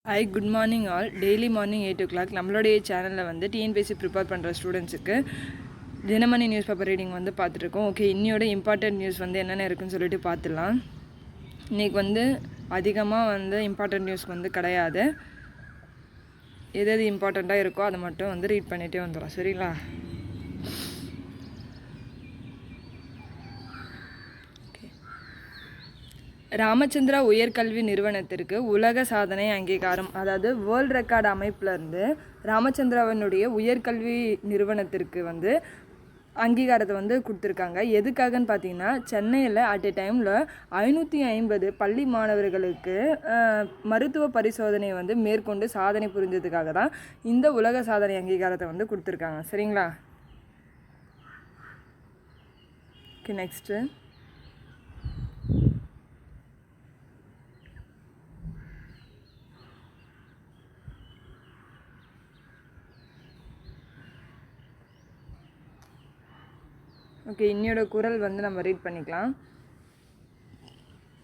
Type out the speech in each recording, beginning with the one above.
Good morning all. Daily morning 8 o'clock நம்மளுடைய சேனலில் வந்து டிஎன்பிஎஸ்சி ப்ரிப்பேர் பண்ணுற ஸ்டூடெண்ட்ஸுக்கு தினமணி நியூஸ் பேப்பர் ரீடிங் வந்து பார்த்துருக்கோம். ஓகே, இன்னையோட இம்பார்ட்டன்ட் நியூஸ் வந்து என்னென்ன இருக்குன்னு சொல்லிட்டு பார்த்துடலாம். இன்றைக்கி வந்து அதிகமாக வந்து இம்பார்ட்டன்ட் நியூஸ் வந்து கிடையாது. எது இம்பார்ட்டண்ட்டாக இருக்கோ அதை மட்டும் வந்து ரீட் பண்ணிகிட்டே வந்துடும். சரிங்களா? ராமச்சந்திரா உயர்கல்வி நிறுவனத்திற்கு உலக சாதனை அங்கீகாரம், அதாவது வேர்ல்ட் ரெக்கார்டு அமைப்பிலேருந்து ராமச்சந்திராவினுடைய உயர்கல்வி நிறுவனத்திற்கு வந்து அங்கீகாரத்தை வந்து கொடுத்துருக்காங்க. எதுக்காகன்னு பார்த்தீங்கன்னா, சென்னையில் அட் எ டைமில் 550 பள்ளி மாணவர்களுக்கு மருத்துவ பரிசோதனை வந்து மேற்கொண்டு சாதனை புரிஞ்சதுக்காக தான் இந்த உலக சாதனை அங்கீகாரத்தை வந்து கொடுத்துருக்காங்க. சரிங்களா? ஓகே, நெக்ஸ்ட்டு ஓகே, இன்னையோட குறள் வந்து நம்ம ரீட் பண்ணிக்கலாம்.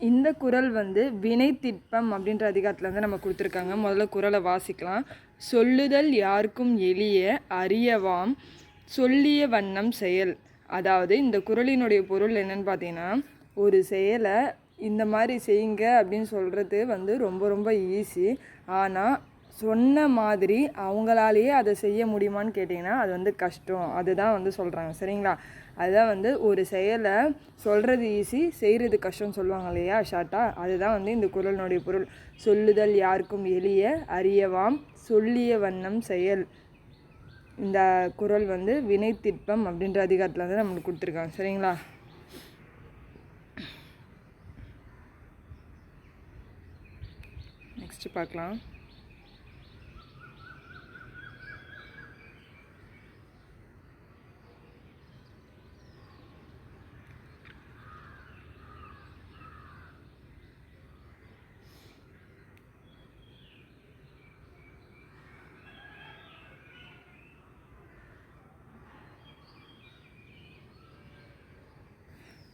இந்த குறள் வந்து வினை திட்பம் அப்படின்ற அதிகாரத்தில் வந்து நம்ம கொடுத்துருக்காங்க. முதல்ல குறளை வாசிக்கலாம். சொல்லுதல் யாருக்கும் எளிய அறியவாம் சொல்லிய வண்ணம் செயல். அதாவது இந்த குறளினுடைய பொருள் என்னன்னு பார்த்தீங்கன்னா, ஒரு செயலை இந்த மாதிரி செய்யுங்க அப்படின்னு சொல்கிறது வந்து ரொம்ப ரொம்ப ஈஸி. ஆனால் சொன்ன மாதிரி அவங்களாலேயே அதை செய்ய முடியுமான்னு கேட்டிங்கன்னா அது வந்து கஷ்டம். அதுதான் வந்து சொல்கிறாங்க. சரிங்களா? அதுதான் வந்து ஒரு செயலை சொல்கிறது ஈஸி, செய்கிறது கஷ்டம்னு சொல்லுவாங்க இல்லையா ஷார்ட்டாக. அதுதான் வந்து இந்த குறளினுடைய பொருள். சொல்லுதல் யாருக்கும் எளிய அறியவாம் சொல்லிய வண்ணம் செயல். இந்த குறள் வந்து வினை திட்பம் அப்படின்ற அதிகாரத்தில் வந்து நம்மளுக்கு கொடுத்துருக்காங்க. சரிங்களா? நெக்ஸ்ட்டு பார்க்கலாம்.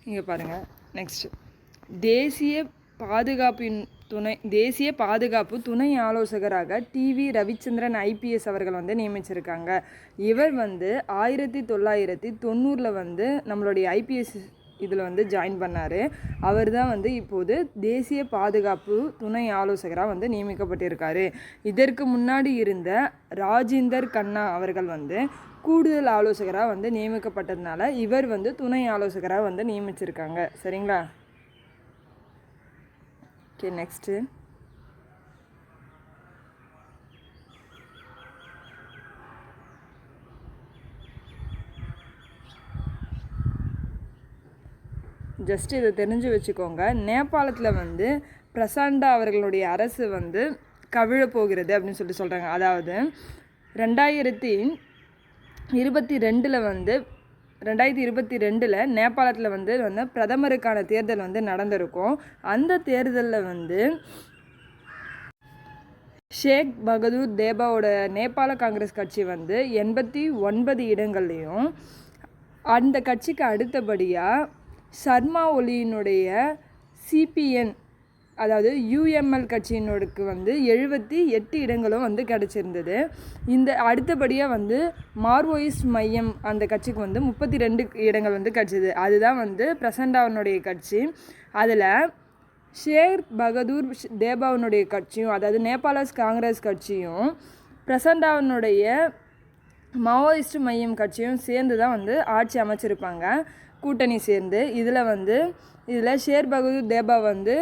இங்கே பாருங்கள். நெக்ஸ்ட், தேசிய பாதுகாப்பு துணை ஆலோசகராக டிவி ரவிச்சந்திரன் ஐபிஎஸ் அவர்கள் வந்து நியமிச்சிருக்காங்க. இவர் வந்து 1990 வந்து நம்மளுடைய ஐபிஎஸ் இதில் வந்து ஜாயின் பண்ணார். அவர் தான் வந்து இப்போது தேசிய பாதுகாப்பு துணை ஆலோசகராக வந்து நியமிக்கப்பட்டிருக்காரு. இதற்கு முன்னாடி இருந்த ராஜிந்தர் கண்ணா அவர்கள் வந்து கூடுதல் ஆலோசகராக வந்து நியமிக்கப்பட்டதுனால இவர் வந்து துணை ஆலோசகராக வந்து நியமிச்சிருக்காங்க. சரிங்களா? ஓகே, நெக்ஸ்ட்டு ஜஸ்ட் இதை தெரிஞ்சு வச்சுக்கோங்க. நேபாளத்தில் வந்து பிரசாண்டா அவர்களுடைய அரசு வந்து கவிழப்போகிறது அப்படின்னு சொல்கிறாங்க. அதாவது 2022 நேபாளத்தில் வந்து பிரதமருக்கான தேர்தல் வந்து நடந்திருக்கும். அந்த தேர்தலில் வந்து ஷேக் பகதூர் தேபாவோட நேபாள காங்கிரஸ் கட்சி வந்து 89 இடங்கள்லையும், அந்த கட்சிக்கு அடுத்தபடியாக சர்மா ஒலியினுடைய சிபிஎன் அதாவது யூஎம்எல் கட்சியினோடுக்கு வந்து 78 இடங்களும் வந்து கிடச்சிருந்தது. இந்த அடுத்தபடியாக வந்து மார்வோயிஸ்ட் மையம் அந்த கட்சிக்கு வந்து 32 இடங்கள் வந்து கிடச்சிது. அதுதான் வந்து பிரசண்டாவனுடைய கட்சி. அதில் ஷேக் பகதூர் தேபாவனுடைய கட்சியும், அதாவது நேபாளஸ் காங்கிரஸ் கட்சியும் பிரசண்டாவனுடைய மாவோயிஸ்ட் மையம் கட்சியும் சேர்ந்து தான் வந்து ஆட்சி அமைச்சிருப்பாங்க, கூட்டணி சேர்ந்து. இதில் ஷேர் பகதூர் தேபா வந்து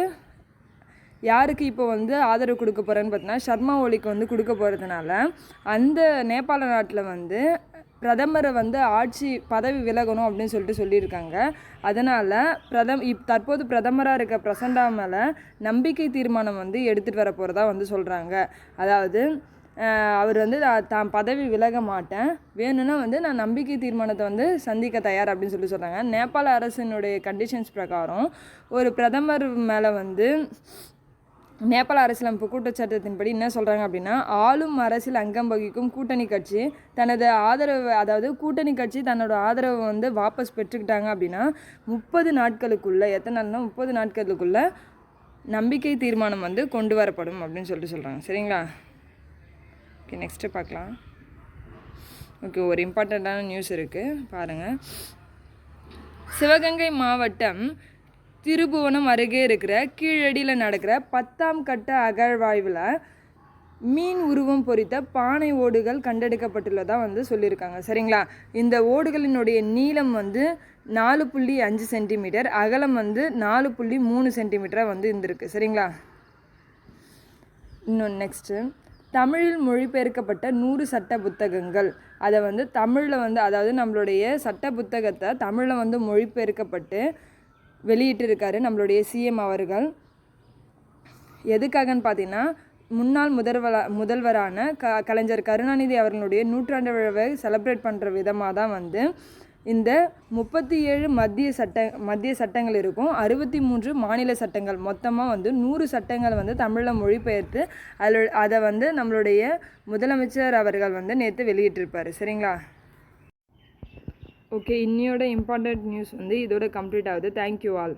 யாருக்கு இப்போ வந்து ஆதரவு கொடுக்க போகிறேன்னு பார்த்தீங்கன்னா சர்மா ஒலிக்கு வந்து கொடுக்க போகிறதுனால அந்த நேபாள நாட்டில் வந்து பிரதமரை வந்து ஆட்சி பதவி விலகணும் அப்படின்னு சொல்லியிருக்காங்க. அதனால் தற்போது பிரதமராக இருக்க பிரசண்டா மேலே நம்பிக்கை தீர்மானம் வந்து எடுத்துகிட்டு வர போகிறதா வந்து சொல்கிறாங்க. அதாவது அவர் வந்து தான் பதவி விலக மாட்டேன், வேணும்னா வந்து நான் நம்பிக்கை தீர்மானத்தை வந்து சந்திக்க தயார் அப்படின்னு சொல்கிறாங்க. நேபாள அரசினுடைய கண்டிஷன்ஸ் பிரகாரம் ஒரு பிரதமர் மேலே வந்து நேபாள அரசியலமைப்பு கூட்டச்சட்டத்தின்படி என்ன சொல்கிறாங்க அப்படின்னா, ஆளும் அரசியல் அங்கம் வகிக்கும் கூட்டணி கட்சி தனது ஆதரவு, அதாவது கூட்டணி கட்சி தன்னோட ஆதரவை வந்து வாபஸ் பெற்றுக்கிட்டாங்க அப்படின்னா 30 நாட்களுக்குள்ளே, எத்தனை நாள்னா 30 நாட்களுக்குள்ளே நம்பிக்கை தீர்மானம் வந்து கொண்டு வரப்படும் அப்படின்னு சொல்கிறாங்க. சரிங்களா? ஓகே, நெக்ஸ்ட்டு பார்க்கலாம். ஓகே, ஒரு இம்பார்ட்டண்ட்டான நியூஸ் இருக்குது பாருங்கள். சிவகங்கை மாவட்டம் திருபுவனம் அருகே இருக்கிற கீழடியில் நடக்கிற 10ஆம் கட்ட அகழ்வாய்வில் மீன் உருவம் பொறித்த பானை ஓடுகள் கண்டெடுக்கப்பட்டுள்ளதாக வந்து சொல்லியிருக்காங்க. சரிங்களா? இந்த ஓடுகளினுடைய நீளம் வந்து 4.5 சென்டிமீட்டர், அகலம் வந்து 4.3 சென்டிமீட்டராக வந்து இருந்திருக்கு. சரிங்களா? இன்னொன்று நெக்ஸ்ட்டு, தமிழில் மொழிபெயர்க்கப்பட்ட 100 சட்ட புத்தகங்கள். அதை வந்து தமிழில் வந்து, அதாவது நம்மளுடைய சட்ட புத்தகத்தை தமிழில் வந்து மொழிபெயர்க்கப்பட்டு வெளியிட்டிருக்காரு நம்மளுடைய சிஎம் அவர்கள். எதுக்காகன்னு பார்த்தீங்கன்னா, முன்னாள் முதல்வரான கலைஞர் கருணாநிதி அவர்களுடைய 100ஆண்டு விழாவை செலிப்ரேட் பண்ணுற விதமாக தான் வந்து இந்த 37 மத்திய சட்டங்கள் இருக்கும், 63 மாநில சட்டங்கள், மொத்தமாக வந்து 100 சட்டங்கள் வந்து தமிழில் மொழிபெயர்த்து அதை வந்து நம்மளுடைய முதலமைச்சர் அவர்கள் வந்து நேற்று வெளியிட்டிருப்பார். சரிங்களா? ஓகே, இன்னையோட இம்பார்ட்டண்ட் நியூஸ் வந்து இதோட கம்ப்ளீட் ஆகுது. Thank you all.